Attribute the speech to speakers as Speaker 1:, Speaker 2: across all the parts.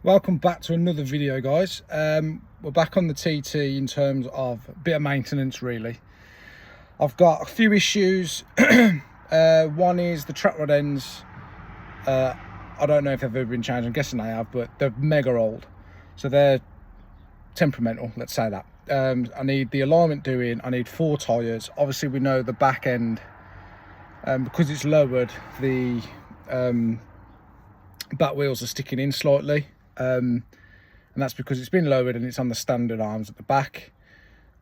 Speaker 1: Welcome back to another video, guys. We're back on the TT in terms of a bit of maintenance, really. I've got a few issues. One is the trap rod ends. I don't know if they've ever been changed. I'm guessing they have, but they're mega old, so they're temperamental, let's say that. I need the alignment doing. I need 4 tyres. Obviously, we know the back end, because it's lowered, the back wheels are sticking in slightly. And that's because it's been lowered and it's on the standard arms at the back.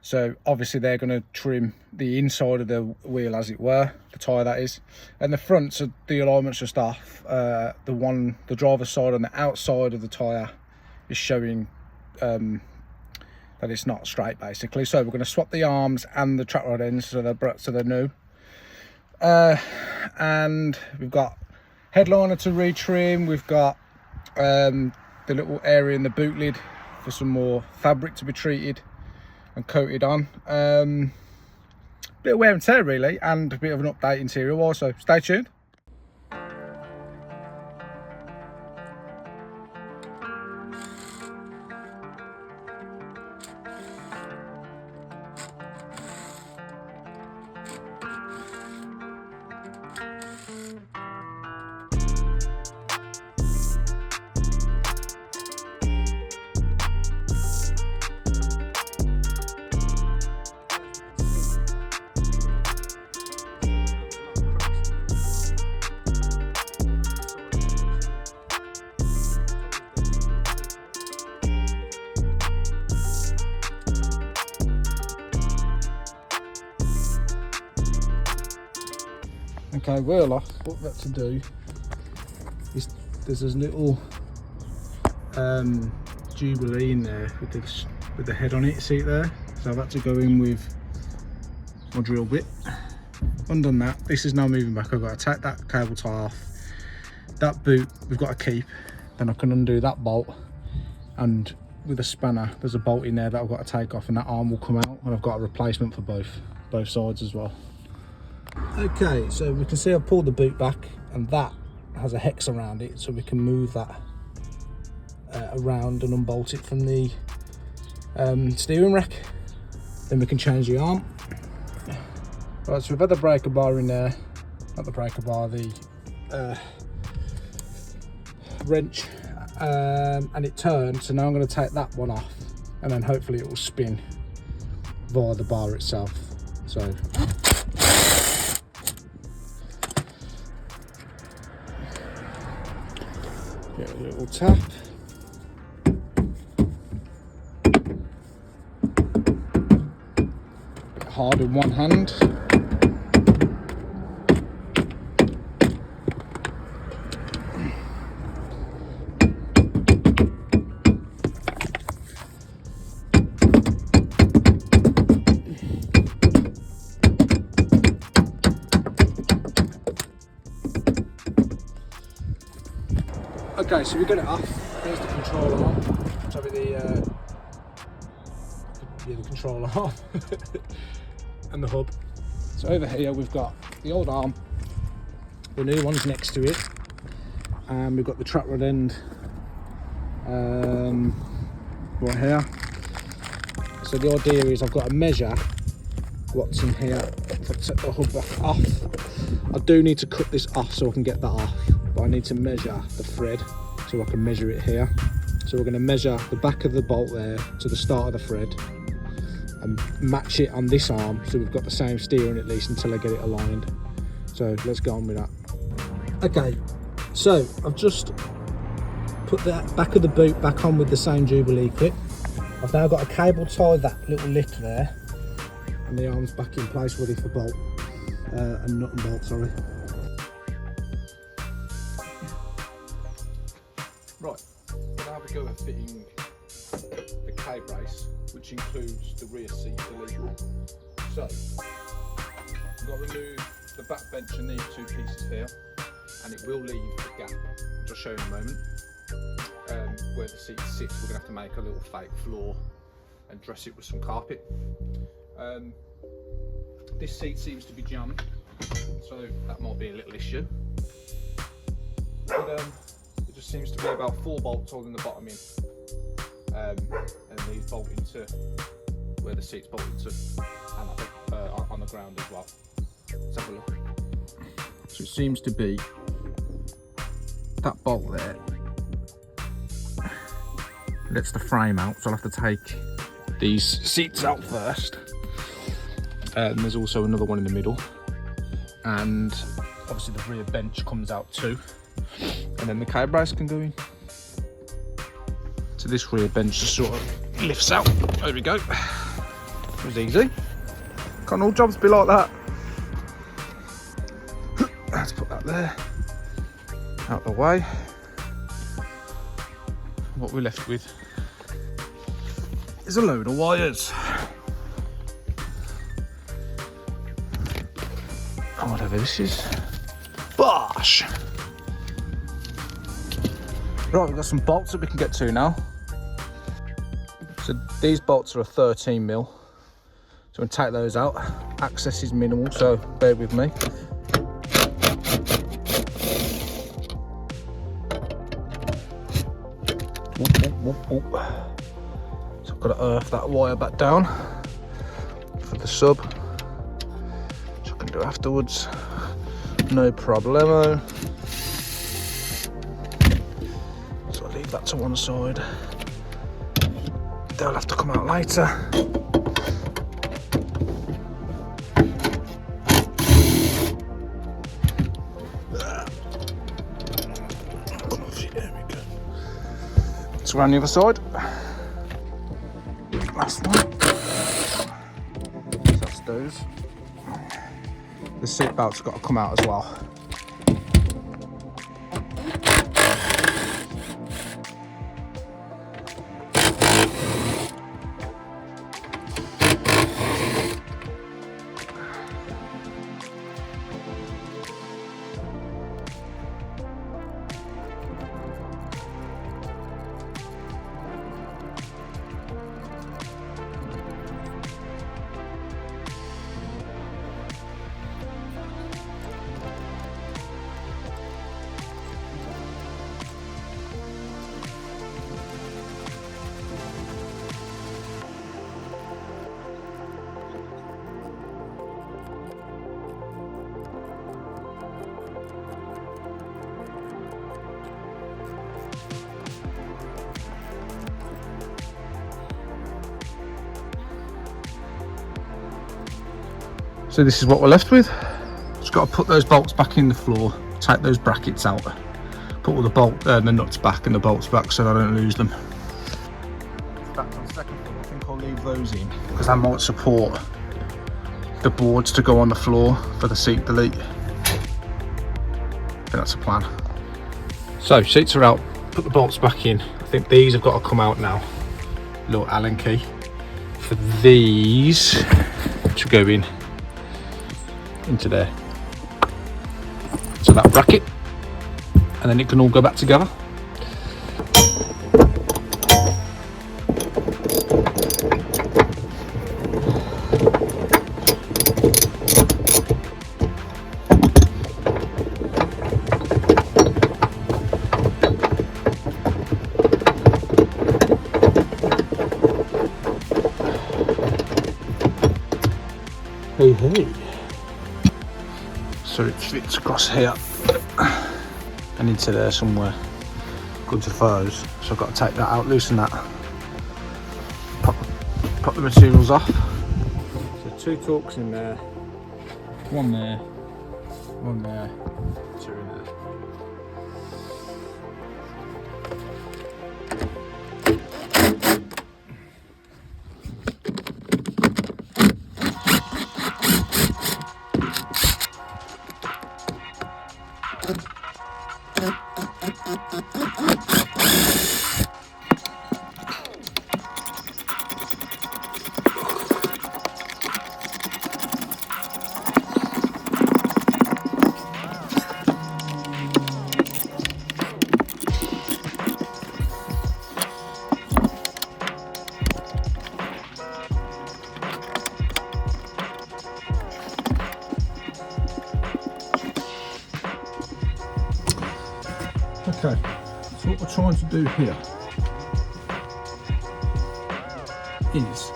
Speaker 1: So obviously they're going to trim the inside of the wheel, as it were, the tyre that is. And the front, so the alignment's just off. The driver's side on the outside of the tyre is showing that it's not straight, basically. So we're going to swap the arms and the trap rod ends so they're new. And we've got headliner to retrim. We've got the little area in the boot lid for some more fabric to be treated and coated on. Bit of wear and tear, really, and a bit of an update interior wise, so stay tuned. Okay, wheel off. What we've got to do is there's this little Jubilee in there with the head on it. See it there? So I've had to go in with my drill bit. Undone that. This is now moving back. I've got to take that cable tie off. That boot we've got to keep. Then I can undo that bolt, and with a spanner there's a bolt in there that I've got to take off, and that arm will come out, and I've got a replacement for both sides as well. Okay, so we can see I've pulled the boot back, and that has a hex around it, so we can move that around and unbolt it from the steering rack. Then we can change the arm. Right, so we've had the breaker bar in there, not the breaker bar, the wrench, and it turned, so now I'm going to take that one off, and then hopefully it will spin via the bar itself. So get a little tap. Bit hard in one hand. Okay, so we got it off. There's the control arm. Sorry, the control arm and the hub. So over here we've got the old arm, the new one's next to it, and we've got the trap rod end right here. So the idea is I've got to measure what's in here. If I take the hub back off, I do need to cut this off so I can get that off. But I need to measure the thread so I can measure it here. So we're going to measure the back of the bolt there to the start of the thread and match it on this arm, so we've got the same steering at least until I get it aligned. So let's go on with that. Okay, so I've just put the back of the boot back on with the same Jubilee clip. I've now got a cable tie that little lip there, and the arm's back in place ready for bolt and nut and bolt, sorry. Right, I'm going to have a go at fitting the K-brace, which includes the rear seat delivery. So, I've got to remove the back bench and these 2 pieces here, and it will leave the gap, which I'll show you in a moment. Where the seat sits, we're going to have to make a little fake floor and dress it with some carpet. This seat seems to be jammed, so that might be a little issue. But just seems to be about 4 bolts holding the bottom in, and these bolt into where the seat's bolted to, and I think on the ground as well. Let's have a look. So it seems to be that bolt there lets the frame out, so I'll have to take these seats out first. And there's also another one in the middle, and obviously the rear bench comes out too, and then the cab brace can go in. So this rear bench just sort of lifts out. There we go. It was easy. Can't all jobs be like that? Let's put that there, out the way. What we're left with is a load of wires. Oh, whatever this is. Bosh! Right, we've got some bolts that we can get to now. So these bolts are a 13mm. So I'm going to take those out. Access is minimal, so bear with me. So I've got to earth that wire back down for the sub, which I can do afterwards, no problemo. So I'll leave that to one side. They'll have to come out later. So around the other side. Last one. So that's those. The seat belt's got to come out as well. So this is what we're left with. Just got to put those bolts back in the floor, take those brackets out, put all the nuts back and the bolts back so I don't lose them. Back on the second floor, I think I'll leave those in because that might support the boards to go on the floor for the seat delete. I think that's the plan. So seats are out, put the bolts back in. I think these have got to come out now. Little Allen key for these to go in into there, so that bracket, and then it can all go back together. Hey, hey. So it fits across here and into there somewhere. Good to those. So I've got to take that out, loosen that, pop the materials off. So 2 Torx in there, 1 there, 1 there, 2 in there. do here is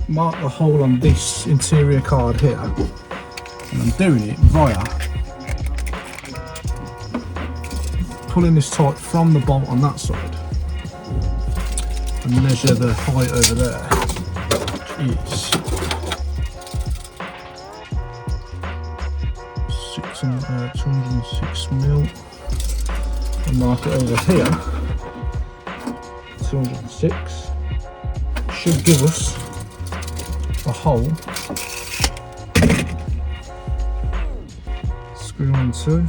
Speaker 1: mark the hole on this interior card here, and I'm doing it via pulling this tight from the bolt on that side and measure the height over there, which is 206 mil, and mark it over here 206. Should give us a hole. Screw on two.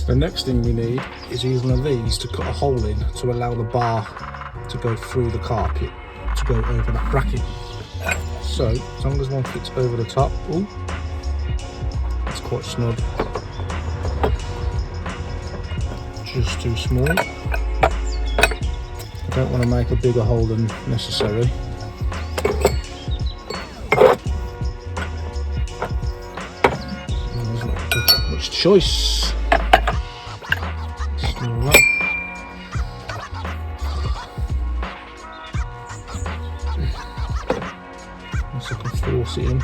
Speaker 1: The next thing we need is use one of these to cut a hole in to allow the bar to go through the carpet to go over that bracket. So as long as one fits over the top, ooh, it's quite snug. Just too small. I don't want to make a bigger hole than necessary. There's not much choice. Once I can force it in,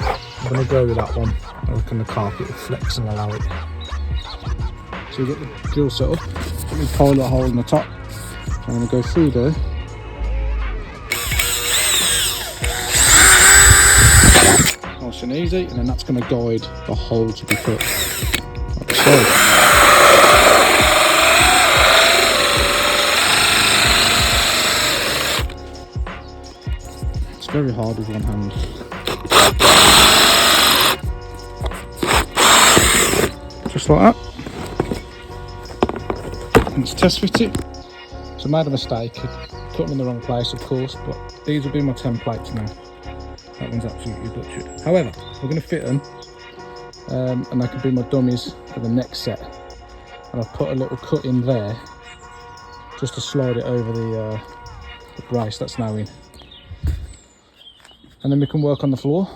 Speaker 1: I'm going to go with that one. I reckon the carpet will flex and allow it. So we get the drill set up, we pilot hole in the top. I'm going to go through there. Nice and easy, and then that's going to guide the hole to be cut. Like so. Very hard with one hand. Just like that. Let's test fit it. So I made a mistake, cut them in the wrong place of course, but these will be my templates now. That one's absolutely butchered. However, we're going to fit them and they can be my dummies for the next set. And I've put a little cut in there just to slide it over the brace that's now in. And then we can work on the floor.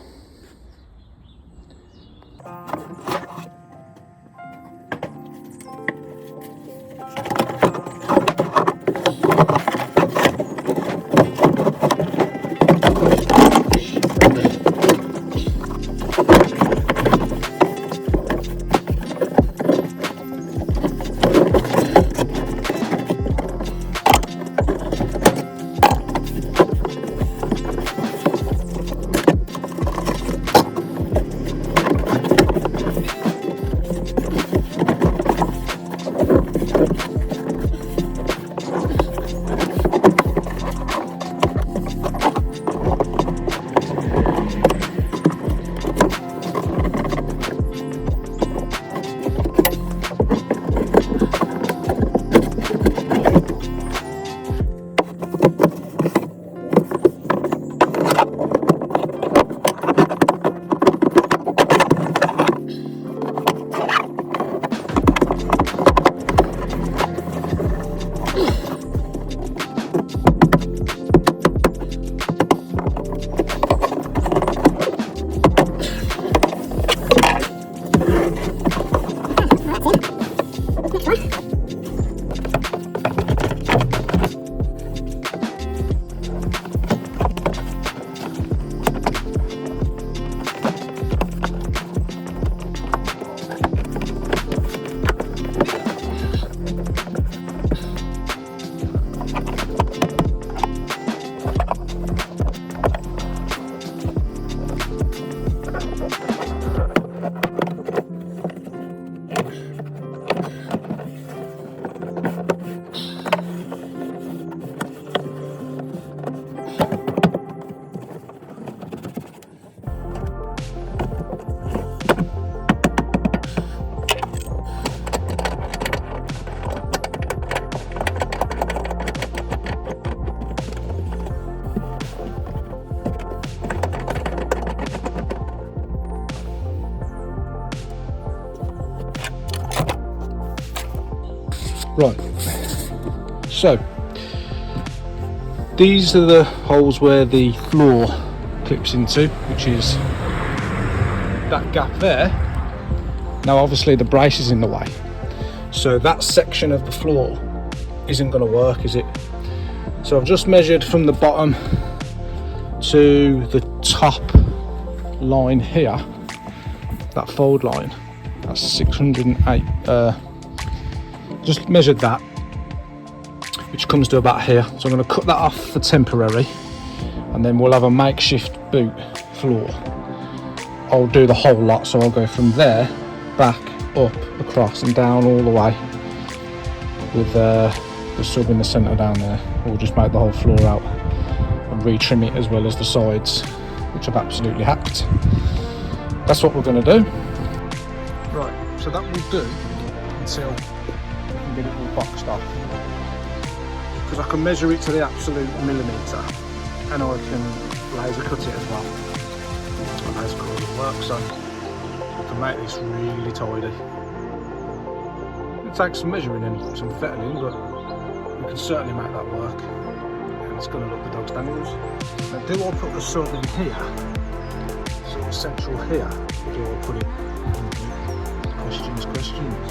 Speaker 1: Right, so these are the holes where the floor clips into, which is that gap there. Now obviously the brace is in the way, so that section of the floor isn't going to work, is it? So I've just measured from the bottom to the top line here, that fold line, that's 608, just measured that, which comes to about here. So I'm going to cut that off for temporary, and then we'll have a makeshift boot floor. I'll do the whole lot, so I'll go from there, back, up, across and down all the way, with the sub in the centre down there. We'll just make the whole floor out and retrim it, as well as the sides, which I've absolutely hacked. That's what we're going to do. Right, so that will do until we can get it all boxed off, because I can measure it to the absolute millimetre, and I can laser cut it as well. Laser cut doesn't work, so I can make this really tidy. It takes some measuring and some fettling, but we can certainly make that work, and it's going to look the dog's dangles. Now, do I put the sub in here, sort of central here, or do I put it in? Questions.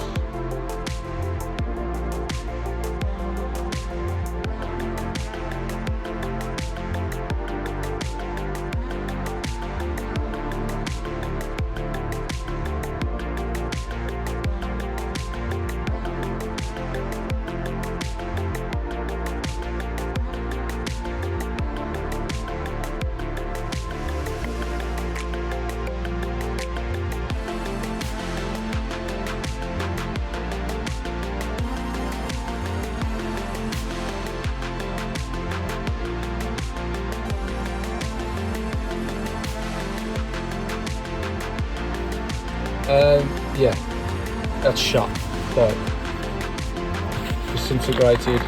Speaker 1: Yeah, that's shot, but disintegrated.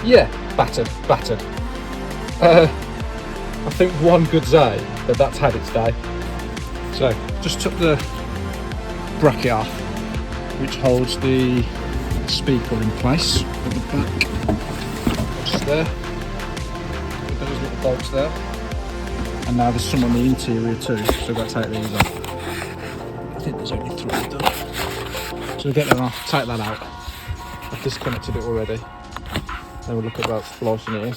Speaker 1: Yeah, battered. I think one good day that's had its day. So just took the bracket off, which holds the speaker in place at the back, just there, with those little bolts there. And now there's some on the interior too, so we've got to take these off. I think there's only 3 done. So we'll get them off, take that out. I've disconnected it already. Then we'll look at about splicing it in.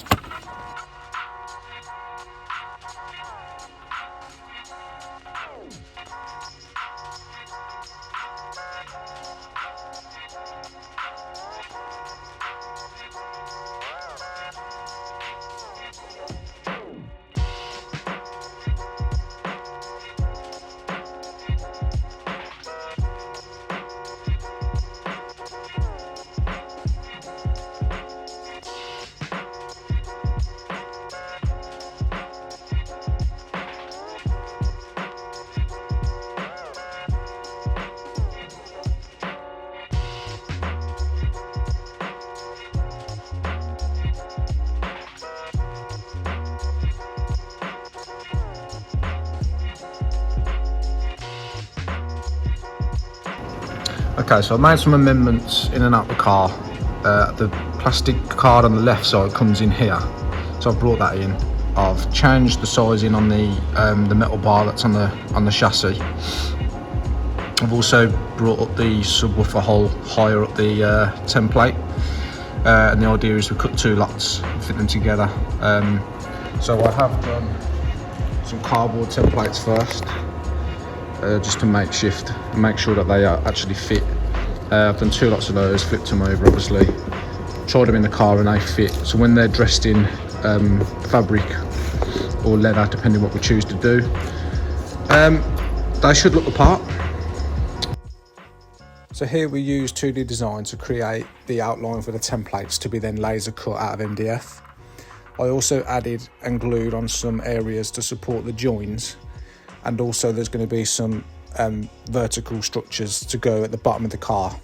Speaker 1: Okay, so I've made some amendments in and out the car. The plastic card on the left side comes in here, so I've brought that in. I've changed the sizing on the metal bar that's on the chassis. I've also brought up the subwoofer hole higher up the template, and the idea is we cut 2 lots and fit them together. So I have done some cardboard templates first, just to make sure that they actually fit. I've done 2 lots of those, flipped them over obviously, tried them in the car and they fit. So when they're dressed in fabric or leather, depending what we choose to do, they should look the part. So here we use 2D design to create the outline for the templates to be then laser cut out of MDF. I also added and glued on some areas to support the joins, and also there's going to be some vertical structures to go at the bottom of the car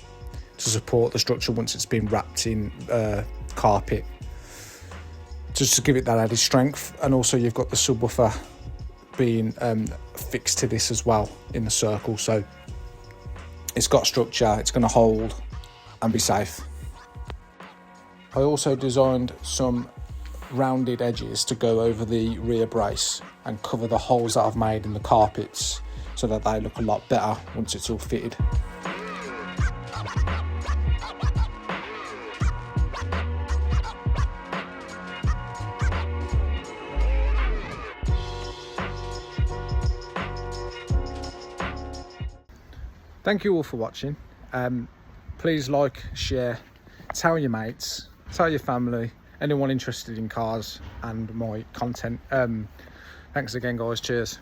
Speaker 1: to support the structure once it's been wrapped in carpet, just to give it that added strength. And also you've got the subwoofer being fixed to this as well in the circle, so it's got structure, it's going to hold and be safe. I also designed some rounded edges to go over the rear brace and cover the holes that I've made in the carpets so that they look a lot better once it's all fitted. Thank you all for watching. Please like, share, tell your mates, tell your family, anyone interested in cars and my content. Thanks again, guys. Cheers.